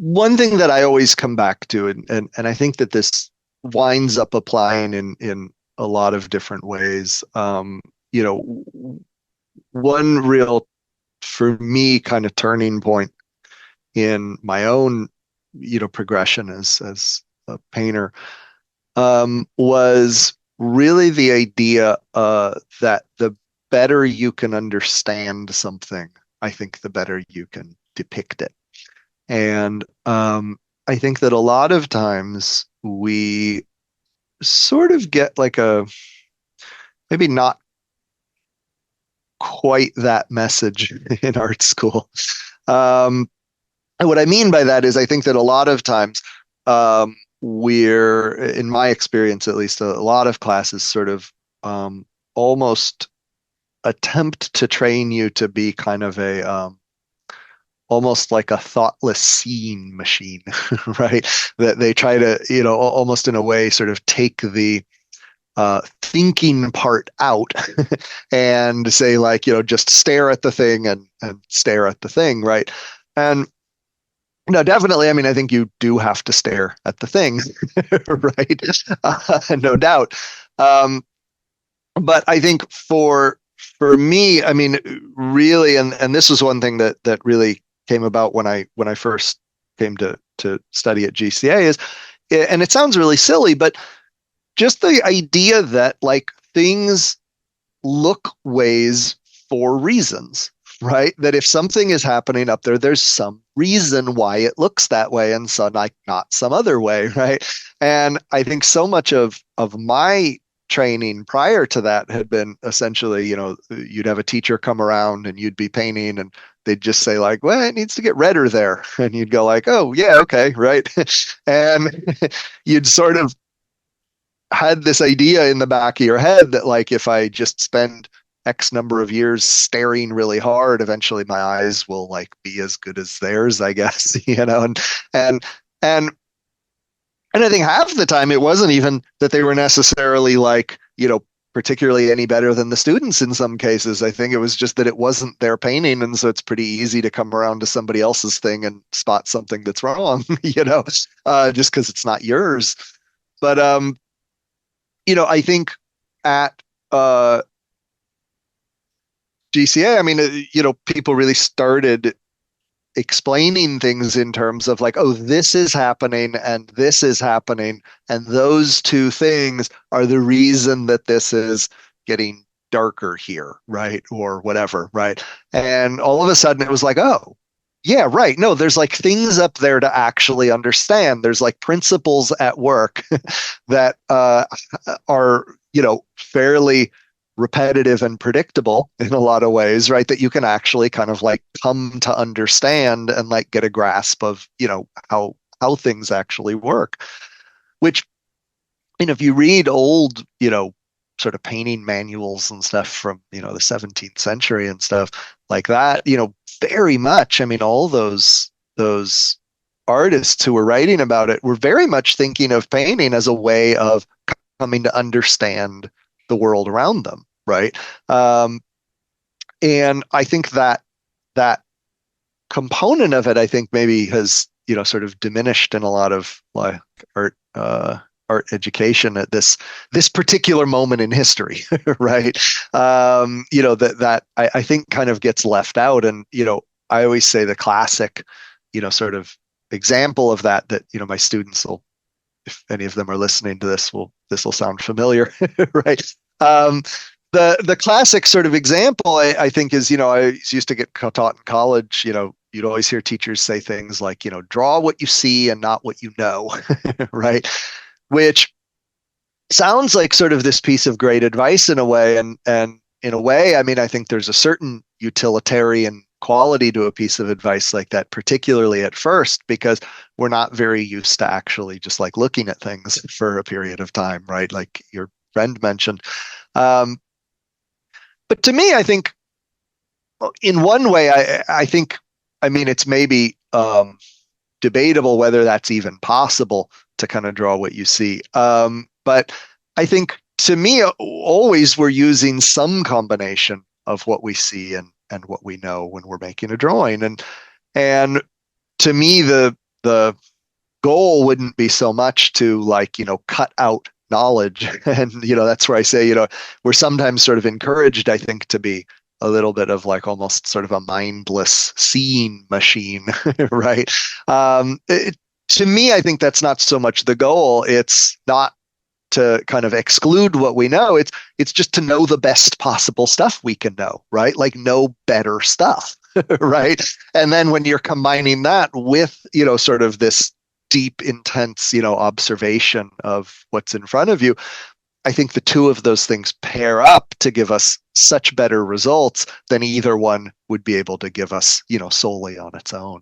one thing that I always come back to, and I think that this winds up applying in a lot of different ways. You know, one real, for me, kind of turning point in my own, progression as a painter, was really the idea that the better you can understand something, I think the better you can depict it. And I think that a lot of times we sort of get like a maybe not quite that message in art school. Um, and what I mean by that is I think that a lot of times we're, in my experience at least, a lot of classes sort of almost attempt to train you to be kind of a almost like a thoughtless seeing machine, right? That they try to, almost in a way, sort of take the thinking part out and say, like, just stare at the thing and stare at the thing, right? And no, definitely. I mean, I think you do have to stare at the thing, right? No doubt. Um, but I think for me, I mean, really, and this was one thing that really came about when I first came to study at GCA is, and it sounds really silly, but just the idea that like things look ways for reasons, right? That if something is happening up there, there's some reason why it looks that way and so like not some other way, right? And I think so much of my training prior to that had been essentially, you'd have a teacher come around and you'd be painting and they'd just say like, well, it needs to get redder there. And you'd go like, oh yeah, okay, right. And you'd sort of had this idea in the back of your head that like if I just spend X number of years staring really hard, eventually my eyes will like be as good as theirs, I guess, and and and I think half the time it wasn't even that they were necessarily like, particularly any better than the students in some cases. I think it was just that it wasn't their painting. And so it's pretty easy to come around to somebody else's thing and spot something that's wrong, just because it's not yours. But I think at GCA, I mean, people really started explaining things in terms of like, oh, this is happening and this is happening, and those two things are the reason that this is getting darker here, right? Or whatever, right? And all of a sudden it was like, oh, yeah, right. No, there's like things up there to actually understand. There's like principles at work that are, fairly repetitive and predictable in a lot of ways, right? That you can actually kind of like come to understand and like get a grasp of, how things actually work. Which, if you read old, sort of painting manuals and stuff from, the 17th century and stuff like that, very much, I mean, all those artists who were writing about it were very much thinking of painting as a way of coming to understand the world around them, right? And I think that component of it, I think maybe has, sort of diminished in a lot of like art education at this particular moment in history, right? That I think kind of gets left out, and I always say the classic, sort of example of that my students will, if any of them are listening to this will sound familiar, right? Um, the classic sort of example I think is, I used to get taught in college, you'd always hear teachers say things like, draw what you see and not what you know, right? Which sounds like sort of this piece of great advice in a way. And in a way, I mean, I think there's a certain utilitarian quality to a piece of advice like that, particularly at first, because we're not very used to actually just like looking at things for a period of time, right? Like your friend mentioned. Um, but to me, I think in one way, I think, I mean, it's maybe debatable whether that's even possible to kind of draw what you see. But I think to me, always we're using some combination of what we see and what we know when we're making a drawing. And to me, the goal wouldn't be so much to like, cut out knowledge. And, that's where I say, we're sometimes sort of encouraged, I think, to be a little bit of like almost sort of a mindless seeing machine, right? To me, I think that's not so much the goal. It's not to kind of exclude what we know. It's just to know the best possible stuff we can know, right? Like know better stuff, right? And then when you're combining that with, sort of this deep, intense, observation of what's in front of you, I think the two of those things pair up to give us such better results than either one would be able to give us, solely on its own.